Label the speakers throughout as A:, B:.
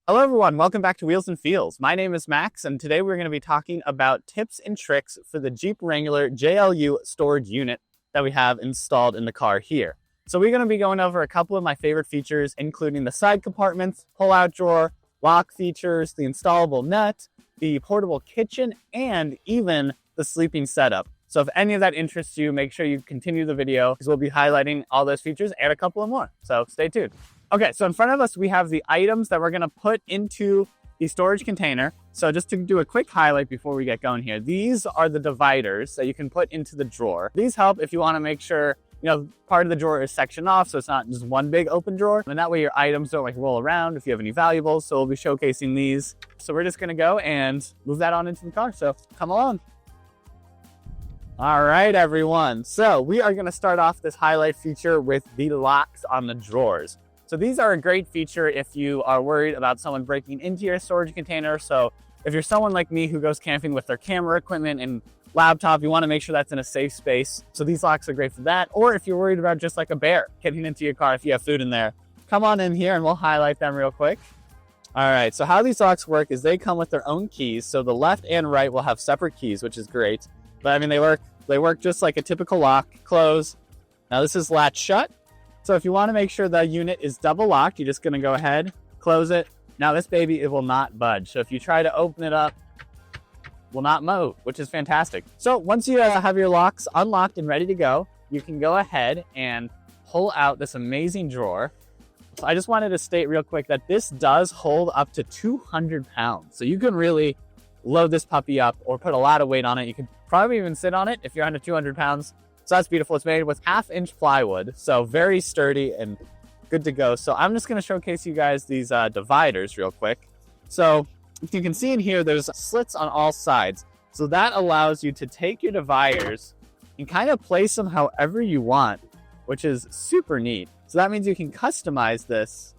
A: Hello everyone, welcome back to Wheels and Feels. My name is Max, and today we're going to be talking about tips and tricks for the Jeep Wrangler JLU storage unit that we have installed in the car here. So we're going to be going over a couple of my favorite features, including the side compartments, pull-out drawer, lock features, the installable net, the portable kitchen, and even the sleeping setup. So if any of that interests you, make sure you continue the video because we'll be highlighting all those features and a couple of more. So stay tuned. Okay, so in front of us, we have the items that we're gonna put into the storage container. So just to do a quick highlight before we get going here, these are the dividers that you can put into the drawer. These help if you wanna make sure, part of the drawer is sectioned off so it's not just one big open drawer. And that way your items don't like roll around if you have any valuables. So we'll be showcasing these. So we're just gonna go and move that on into the car. So come along. All right, everyone. So we are gonna start off this highlight feature with the locks on the drawers. So these are a great feature if you are worried about someone breaking into your storage container. So if you're someone like me who goes camping with their camera equipment and laptop, you want to make sure that's in a safe space. So these locks are great for that. Or if you're worried about just like a bear getting into your car if you have food in there, come on in here and we'll highlight them real quick. All right, so how these locks work is they come with their own keys. So the left and right will have separate keys, which is great. But I mean, they work just like a typical lock. Close. Now this is latch shut. So if you want to make sure the unit is double locked, you're just going to go ahead, close it. Now this baby, it will not budge. So if you try to open it up, it will not move, which is fantastic. So once you have your locks unlocked and ready to go, you can go ahead and pull out this amazing drawer. So I just wanted to state real quick that this does hold up to 200 pounds. So you can really load this puppy up or put a lot of weight on it. You could probably even sit on it if you're under 200 pounds. So that's beautiful. It's made with 1/2-inch plywood, so very sturdy and good to go. So I'm just going to showcase you guys these dividers real quick. So if you can see in here, there's slits on all sides. So that allows you to take your dividers and kind of place them however you want, which is super neat. So that means you can customize this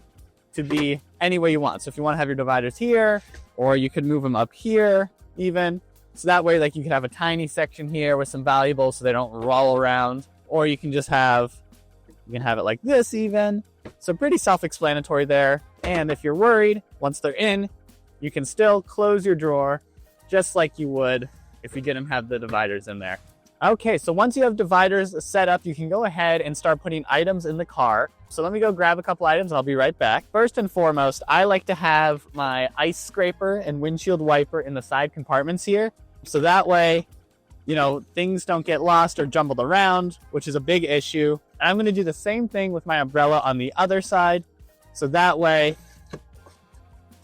A: to be any way you want. So if you want to have your dividers here, or you could move them up here even. So that way, like, you can have a tiny section here with some valuables so they don't roll around. Or you can just have, you can have it like this even. So pretty self-explanatory there. And if you're worried, once they're in, you can still close your drawer just like you would if you didn't have the dividers in there. Okay, so once you have dividers set up, you can go ahead and start putting items in the car. So let me go grab a couple items. I'll be right back. First and foremost, I like to have my ice scraper and windshield wiper in the side compartments here. So that way, things don't get lost or jumbled around, which is a big issue. And I'm going to do the same thing with my umbrella on the other side. So that way,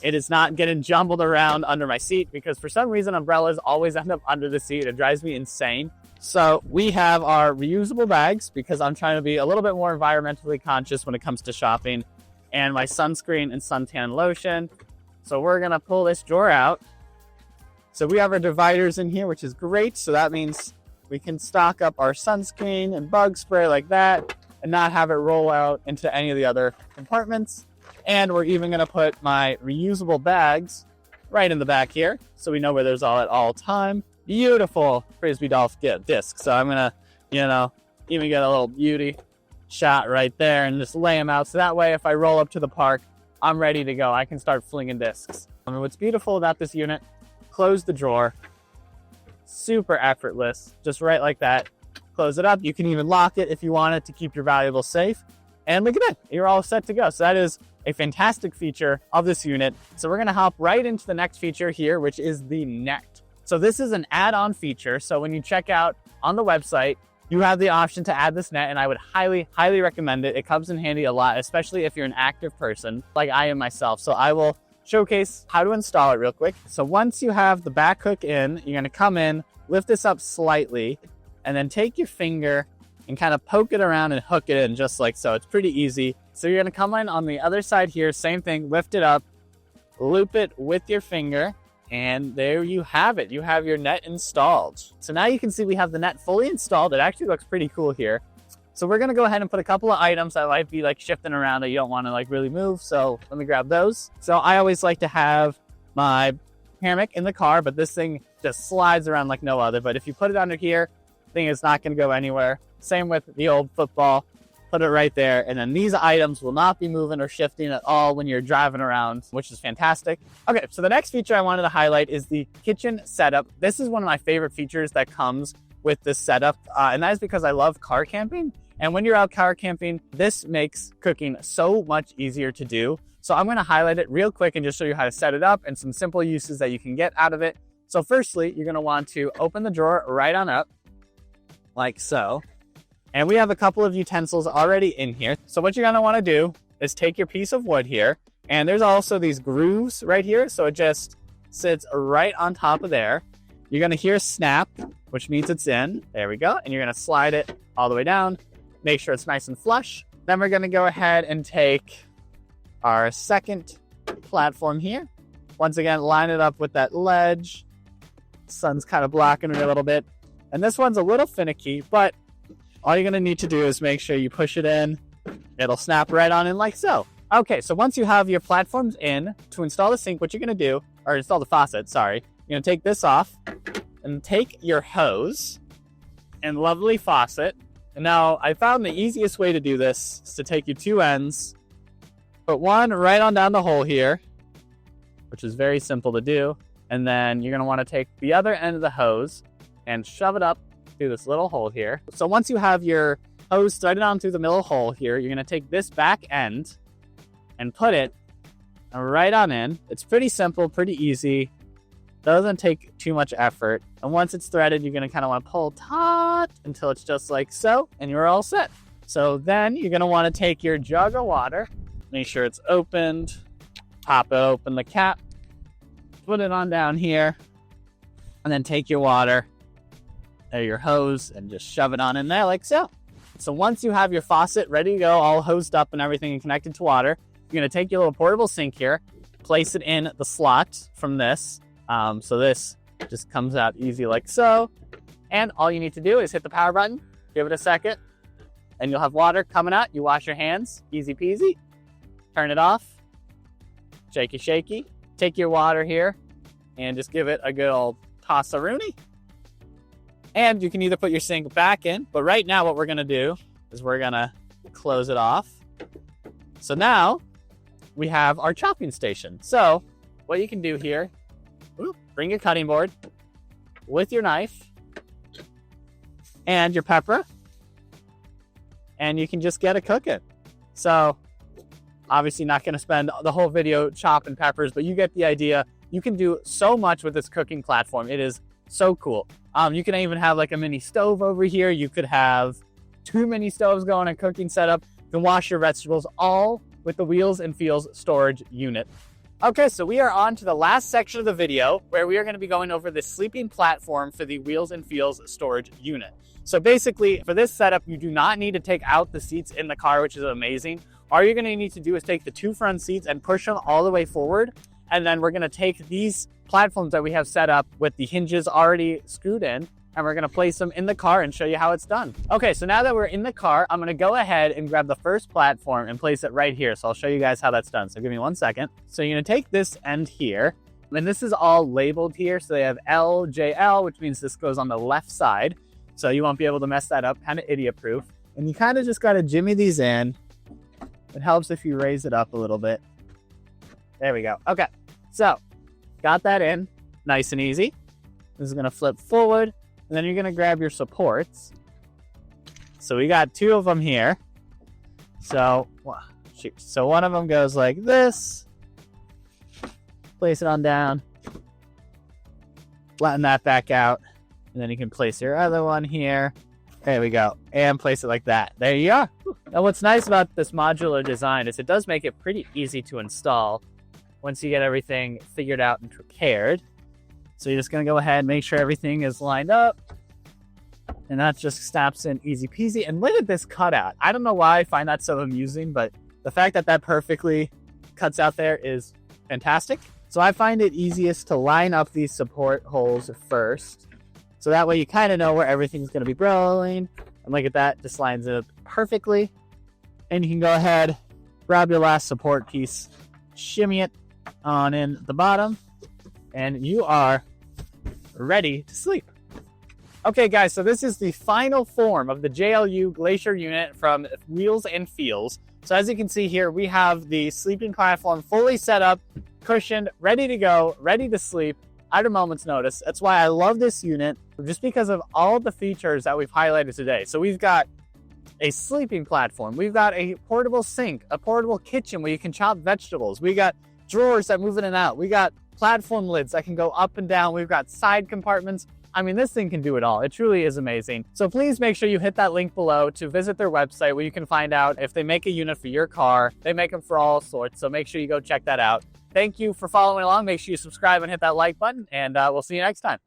A: it is not getting jumbled around under my seat, because for some reason, umbrellas always end up under the seat. It drives me insane. So we have our reusable bags, because I'm trying to be a little bit more environmentally conscious when it comes to shopping, and my sunscreen and suntan lotion. So we're going to pull this drawer out. So we have our dividers in here, which is great. So that means we can stock up our sunscreen and bug spray like that and not have it roll out into any of the other compartments. And we're even going to put my reusable bags right in the back here, so we know where there's all at all time. Beautiful Frisbee Golf disc. So I'm going to, even get a little beauty shot right there and just lay them out. So that way, if I roll up to the park, I'm ready to go. I can start flinging discs. I mean, what's beautiful about this unit, close the drawer, super effortless, just right like that. Close it up. You can even lock it if you want it to keep your valuables safe. And look at that, you're all set to go. So that is a fantastic feature of this unit. So we're gonna hop right into the next feature here, which is the net. So this is an add-on feature. So when you check out on the website, you have the option to add this net, and I would highly, highly recommend it. It comes in handy a lot, especially if you're an active person like I am myself. So I will showcase how to install it real quick. So once you have the back hook in, you're gonna come in, lift this up slightly, and then take your finger and kind of poke it around and hook it in just like so. It's pretty easy. So you're gonna come in on the other side here, same thing, lift it up, loop it with your finger, and there you have it. You have your net installed. So now you can see we have the net fully installed. It actually looks pretty cool here. So we're gonna go ahead and put a couple of items that might be like shifting around that you don't wanna like really move. So let me grab those. So I always like to have my hammock in the car, but this thing just slides around like no other. But if you put it under here, the thing is not gonna go anywhere. Same with the old football put it right there. And then these items will not be moving or shifting at all when you're driving around, which is fantastic. Okay, so the next feature I wanted to highlight is the kitchen setup. This is one of my favorite features that comes with this setup, and that is because I love car camping. And when you're out car camping, this makes cooking so much easier to do. So I'm gonna highlight it real quick and just show you how to set it up and some simple uses that you can get out of it. So firstly, you're gonna want to open the drawer right on up, like so. And we have a couple of utensils already in here. So what you're gonna wanna do is take your piece of wood here, and there's also these grooves right here. So it just sits right on top of there. You're gonna hear snap, which means it's in. There we go. And you're gonna slide it all the way down. Make sure it's nice and flush. Then we're gonna go ahead and take our second platform here. Once again, line it up with that ledge. Sun's kind of blocking me a little bit. And this one's a little finicky, but all you're gonna need to do is make sure you push it in. It'll snap right on in like so. Okay, so once you have your platforms in, to install the sink, what you're gonna do, or install the faucet, sorry, you're gonna take this off and take your hose and lovely faucet. And now I found the easiest way to do this is to take your two ends, put one right on down the hole here, which is very simple to do. And then you're gonna wanna take the other end of the hose and shove it up through this little hole here. So once you have your hose threaded on through the middle hole here, you're gonna take this back end and put it right on in. It's pretty simple, pretty easy. Doesn't take too much effort. And once it's threaded, you're gonna kinda wanna pull taut until it's just like so, and you're all set. So then you're gonna wanna take your jug of water, make sure it's opened, pop it open the cap, put it on down here, and then take your water, or your hose, and just shove it on in there like so. So once you have your faucet ready to go, all hosed up and everything and connected to water, you're gonna take your little portable sink here, place it in the slot from this. So this just comes out easy like so. And all you need to do is hit the power button, give it a second, and you'll have water coming out. You wash your hands, easy peasy. Turn it off, shaky shaky. Take your water here and just give it a good old toss-a-rooney. And you can either put your sink back in, but right now what we're gonna do is we're gonna close it off. So now we have our chopping station. So what you can do here, bring your cutting board with your knife and your pepper, and you can just get it cooking. So obviously not going to spend the whole video chopping peppers, but you get the idea. You can do so much with this cooking platform. It is so cool. You can even have like a mini stove over here. You could have 2 mini stoves going, a cooking setup. You can wash your vegetables all with the wheels and feels storage unit. Okay, so we are on to the last section of the video where we are going to be going over the sleeping platform for the wheels and feels storage unit. So basically for this setup, you do not need to take out the seats in the car, which is amazing. All you're gonna need to do is take the 2 front seats and push them all the way forward. And then we're gonna take these platforms that we have set up with the hinges already screwed in, and we're gonna place them in the car and show you how it's done. Okay, so now that we're in the car, I'm gonna go ahead and grab the first platform and place it right here. So I'll show you guys how that's done. So give me 1 second. So you're gonna take this end here, and this is all labeled here. So they have LJL, which means this goes on the left side. So you won't be able to mess that up, kind of idiot proof. And you kind of just gotta jimmy these in. It helps if you raise it up a little bit. There we go. Okay, so got that in, nice and easy. This is gonna flip forward, and then you're gonna grab your supports. So we got 2 of them here. So one of them goes like this. Place it on down. Flatten that back out. And then you can place your other one here. There we go. And place it like that. There you are. Now what's nice about this modular design is it does make it pretty easy to install once you get everything figured out and prepared. So you're just going to go ahead and make sure everything is lined up. And that just snaps in easy peasy. And look at this cutout. I don't know why I find that so amusing, but the fact that that perfectly cuts out there is fantastic. So I find it easiest to line up these support holes first. So that way you kind of know where everything's going to be rolling. And look at that, just lines it up perfectly. And you can go ahead, grab your last support piece, shimmy it on in the bottom, and you are ready to sleep. Okay guys, so this is the final form of the JLU Glacier unit from Wheels and Feels. So as you can see here, we have the sleeping platform fully set up, cushioned, ready to go, ready to sleep at a moment's notice. That's why I love this unit, just because of all the features that we've highlighted today. So we've got a sleeping platform, we've got a portable sink, a portable kitchen where you can chop vegetables, we got drawers that move in and out, we got platform lids that can go up and down, we've got side compartments. I mean, this thing can do it all. It truly is amazing. So please make sure you hit that link below to visit their website where you can find out if they make a unit for your car. They make them for all sorts, so make sure you go check that out. Thank you for following along. Make sure you subscribe and hit that like button, and we'll see you next time.